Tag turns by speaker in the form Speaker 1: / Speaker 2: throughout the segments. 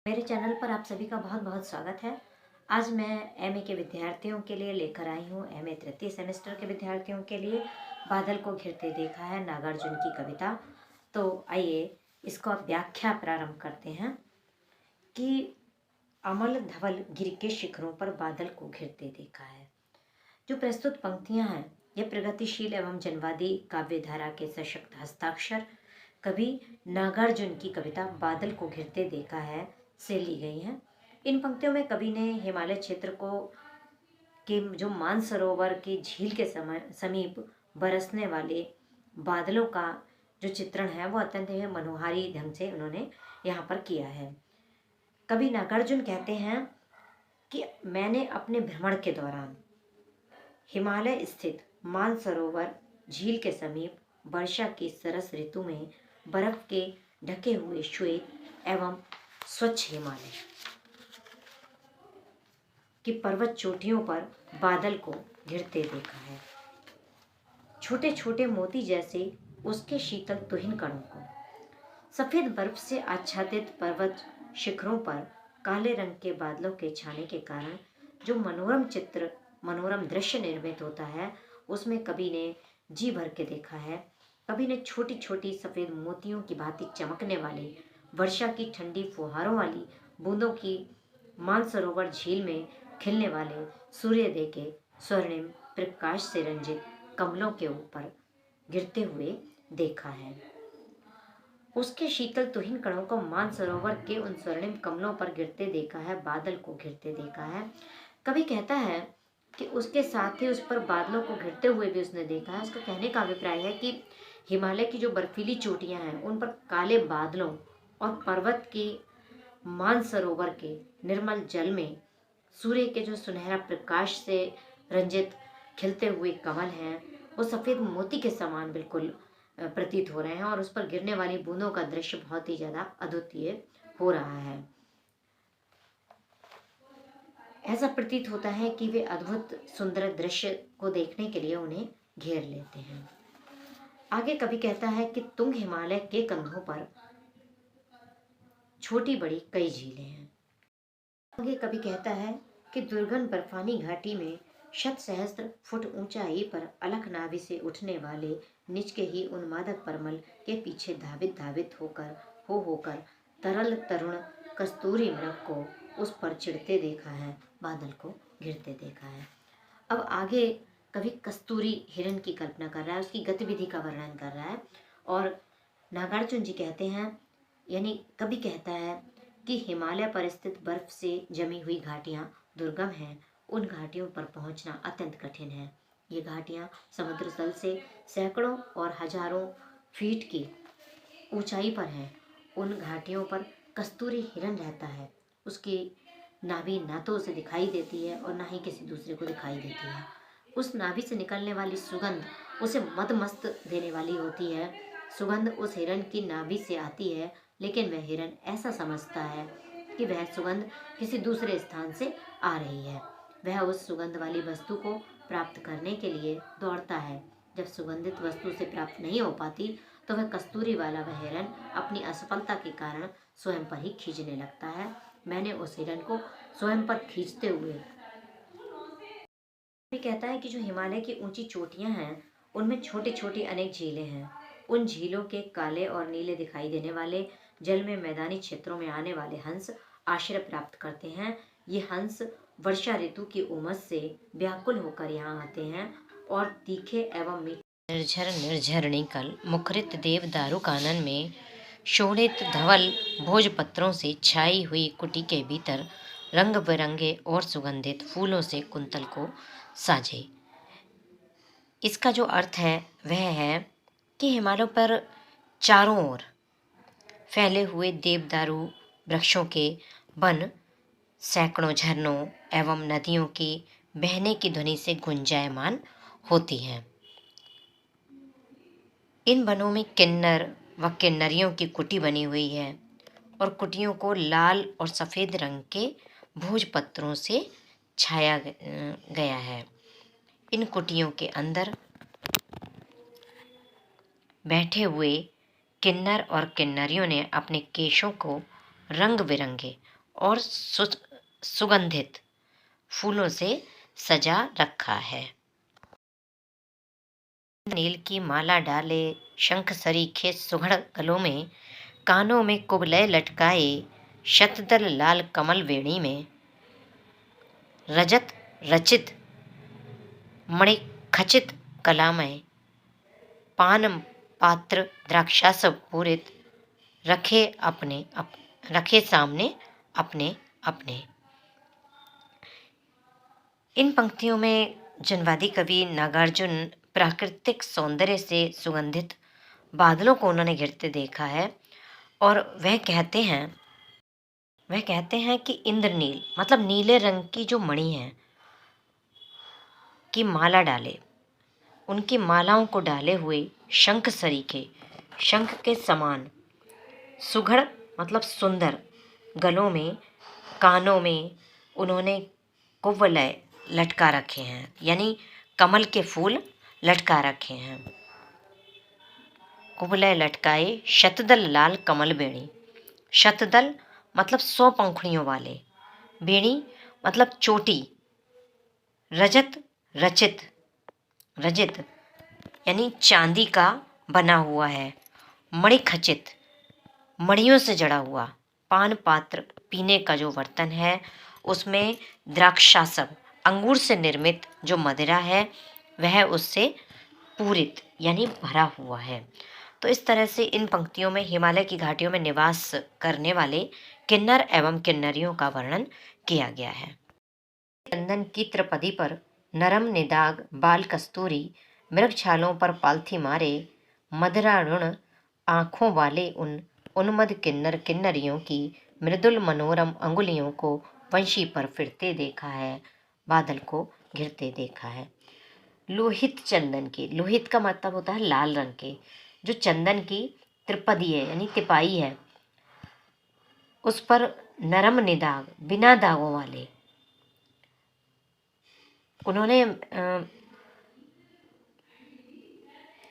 Speaker 1: मेरे चैनल पर आप सभी का बहुत बहुत स्वागत है। आज मैं एमए के विद्यार्थियों के लिए लेकर आई हूँ, एमए तृतीय सेमेस्टर के विद्यार्थियों के लिए बादल को घिरते देखा है, नागार्जुन की कविता। तो आइए इसको अब व्याख्या प्रारंभ करते हैं कि अमल धवल गिर के शिखरों पर बादल को घिरते देखा है। जो प्रस्तुत पंक्तियां हैं ये प्रगतिशील एवं जनवादी काव्यधारा के सशक्त हस्ताक्षर कवि नागार्जुन की कविता बादल को घिरते देखा है से ली गई हैं। इन पंक्तियों में कवि ने हिमालय क्षेत्र को के जो मानसरोवर की झील के समीप बरसने वाले बादलों का जो चित्रण है वो अत्यंत मनोहारी ढंग से उन्होंने यहाँ पर किया है। कवि नागार्जुन कहते हैं कि मैंने अपने भ्रमण के दौरान हिमालय स्थित मानसरोवर झील के समीप वर्षा की सरस ऋतु में बर्फ के ढके हुए श्वेत एवं स्वच्छ हिमालय की पर्वत चोटियों पर बादल को घिरते देखा है। छोटे छोटे मोती जैसे उसके शीतल तुहिन कणों को सफेद बर्फ से आच्छादित पर्वत शिखरों पर काले रंग के बादलों के छाने के कारण जो मनोरम दृश्य निर्मित होता है उसमें कवि ने जी भर के देखा है। कवि ने छोटी छोटी सफेद मोतियों की भांति चमकने वाली वर्षा की ठंडी फुहारों वाली बूंदों की मानसरोवर झील में खिलने वाले सूर्योदय के स्वर्णिम प्रकाश से रंजित कमलों के ऊपर गिरते हुए देखा है। उसके शीतल तुहिन कणों को मानसरोवर के उन स्वर्णिम कमलों पर गिरते देखा है, बादल को घिरते देखा है। कवि कहता है कि उसके साथ ही उस पर बादलों को घिरते हुए भी उसने देखा है। उसका कहने का अभिप्राय है कि हिमालय की जो बर्फीली चोटियां हैं उन पर काले बादलों और पर्वत की मानसरोवर के निर्मल जल में सूर्य के जो सुनहरा प्रकाश से रंजित खिलते हुए कमल हैं वो सफेद मोती के समान बिल्कुल प्रतीत हो रहे हैं और उस पर गिरने वाली बूंदों का दृश्य बहुत ही ज्यादा अद्वितीय हो रहा है। ऐसा प्रतीत होता है कि वे अद्भुत सुंदर दृश्य को देखने के लिए उन्हें घेर लेते हैं। आगे कवि कहता है कि तुंग हिमालय के कंधों पर छोटी बड़ी कई झीलें हैं। आगे कवि कहता है कि दुर्गम बर्फानी घाटी में शत सहस्त्र फुट ऊंचाई पर अलख नाभि से उठने वाले निज के ही उन्मादक परमल के पीछे धावित धावित होकर तरल तरुण कस्तूरी मृग को उस पर चिढ़ते देखा है, बादल को घिरते देखा है। अब आगे कवि कस्तूरी हिरण की कल्पना कर रहा है, उसकी गतिविधि का वर्णन कर रहा है और नागार्जुन जी कहते हैं, यानी कवि कहता है कि हिमालय पर स्थित बर्फ से जमी हुई घाटियां दुर्गम हैं। उन घाटियों पर पहुंचना अत्यंत कठिन है। ये घाटियां समुद्र तल से सैकड़ों और हजारों फीट की ऊंचाई पर हैं। उन घाटियों पर कस्तूरी हिरण रहता है। उसकी नाभि ना तो उसे दिखाई देती है और ना ही किसी दूसरे को दिखाई देती है। उस नाभि से निकलने वाली सुगंध उसे मदमस्त देने वाली होती है। सुगंध उस हिरण की नाभि से आती है, लेकिन वह हिरण ऐसा समझता है कि वह सुगंध किसी दूसरे स्थान से आ रही है। वह उस सुगंध वाली वस्तु को प्राप्त करने के लिए दौड़ता है। जब सुगंधित वस्तु से प्राप्त नहीं हो पाती तो वह कस्तूरी वाला वह हिरण अपनी असफलता के कारण स्वयं पर ही खींचने लगता है। मैंने उस हिरण को स्वयं पर खींचते हुए भी कहता है कि जो हिमालय की ऊंची चोटियां हैं उनमें छोटी छोटी अनेक झीलें हैं। उन झीलों के काले और नीले दिखाई देने वाले जल में मैदानी क्षेत्रों में आने वाले हंस आश्रय प्राप्त करते हैं। ये हंस वर्षा ऋतु की उमस से व्याकुल होकर यहाँ आते हैं और तीखे एवं मीठे निर्झर निर्झर निकल मुखरित देवदारू कानन में शोणित धवल भोजपत्रों से छाई हुई कुटी के भीतर रंग बिरंगे और सुगंधित फूलों से कुंतल को साजे। इसका जो अर्थ है वह है कि हिमालय पर चारों ओर फैले हुए देवदारू वृक्षों के वन सैकड़ों झरनों एवं नदियों की बहने की ध्वनि से गुंजायमान होती हैं। इन वनों में किन्नर व किन्नरियों की कुटी बनी हुई है और कुटियों को लाल और सफ़ेद रंग के भोजपत्रों से छाया गया है। इन कुटियों के अंदर बैठे हुए किन्नर और किन्नरियों ने अपने केशों को रंग बिरंगे और सुगंधित फूलों से सजा रखा है। नील की माला डाले, शंख सरीखे सुघड़ गलों में, कानों में कुबलय लटकाए, शतदल लाल कमल वेणी में, रजत रचित मणि खचित कलामय, पान पात्र द्राक्षासव पूरित, रखे सामने अपने अपने। इन पंक्तियों में जनवादी कवि नागार्जुन प्राकृतिक सौंदर्य से सुगंधित बादलों को उन्होंने घिरते देखा है और वह कहते हैं कि इंद्रनील मतलब नीले रंग की जो मणि है की माला डाले, उनकी मालाओं को डाले हुए शंख सरीखे, शंख के समान, सुघड़ मतलब सुंदर, गलों में, कानों में उन्होंने कुवलय लटका रखे हैं, यानी कमल के फूल लटका रखे हैं। कुवलय लटकाए, शतदल लाल कमल बेणी, शतदल मतलब 100 पंखुड़ियों वाले, बेणी मतलब चोटी, रजत रजित यानी चांदी का बना हुआ है, मणिखचित मणियों से जड़ा हुआ, पान पात्र पीने का जो बर्तन है उसमें द्राक्षासव अंगूर से निर्मित जो मदिरा है वह उससे पूरित यानी भरा हुआ है। तो इस तरह से इन पंक्तियों में हिमालय की घाटियों में निवास करने वाले किन्नर एवं किन्नरियों का वर्णन किया गया है। चंदन की त्रिपदी पर नरम निदाग बाल कस्तूरी, मृग छालों पर पालथी मारे, मदिरारुण आँखों वाले उन उन्मद किन्नर किन्नरियों की मृदुल मनोरम अंगुलियों को वंशी पर फिरते देखा है, बादल को घिरते देखा है। लोहित चंदन की, लोहित का मतलब होता है लाल रंग के, जो चंदन की त्रिपदी है यानी तिपाई है, उस पर नरम निदाग बिना दागों वाले, उन्होंने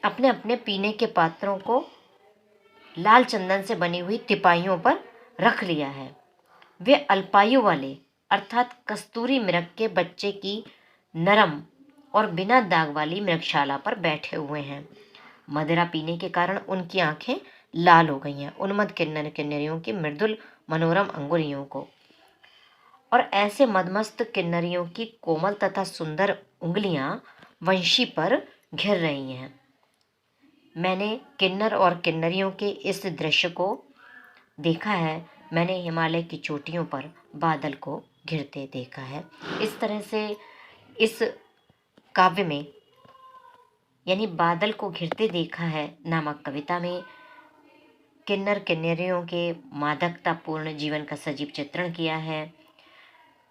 Speaker 1: अपने अपने पीने के पात्रों को लाल चंदन से बनी हुई तिपाइयों पर रख लिया है। वे अल्पायु वाले अर्थात कस्तूरी मृग के बच्चे की नरम और बिना दाग वाली मृगशाला पर बैठे हुए हैं। मदिरा पीने के कारण उनकी आंखें लाल हो गई हैं, उन्मद किन्नर किन्नरियों की मृदुल मनोरम अंगुलियों को, और ऐसे मदमस्त किन्नरियों की कोमल तथा सुंदर उंगलियां वंशी पर घिर रही हैं। मैंने किन्नर और किन्नरियों के इस दृश्य को देखा है, मैंने हिमालय की चोटियों पर बादल को घिरते देखा है। इस तरह से इस काव्य में यानी बादल को घिरते देखा है नामक कविता में किन्नर किन्नरियों के मादकतापूर्ण जीवन का सजीव चित्रण किया है।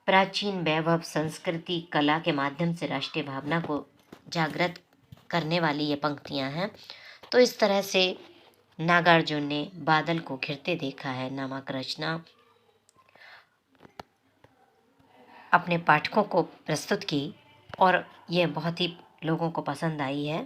Speaker 1: प्राचीन वैभव संस्कृति कला के माध्यम से राष्ट्रीय भावना को जागृत करने वाली ये पंक्तियां हैं। तो इस तरह से नागार्जुन ने बादल को घिरते देखा है नामक रचना अपने पाठकों को प्रस्तुत की और यह बहुत ही लोगों को पसंद आई है।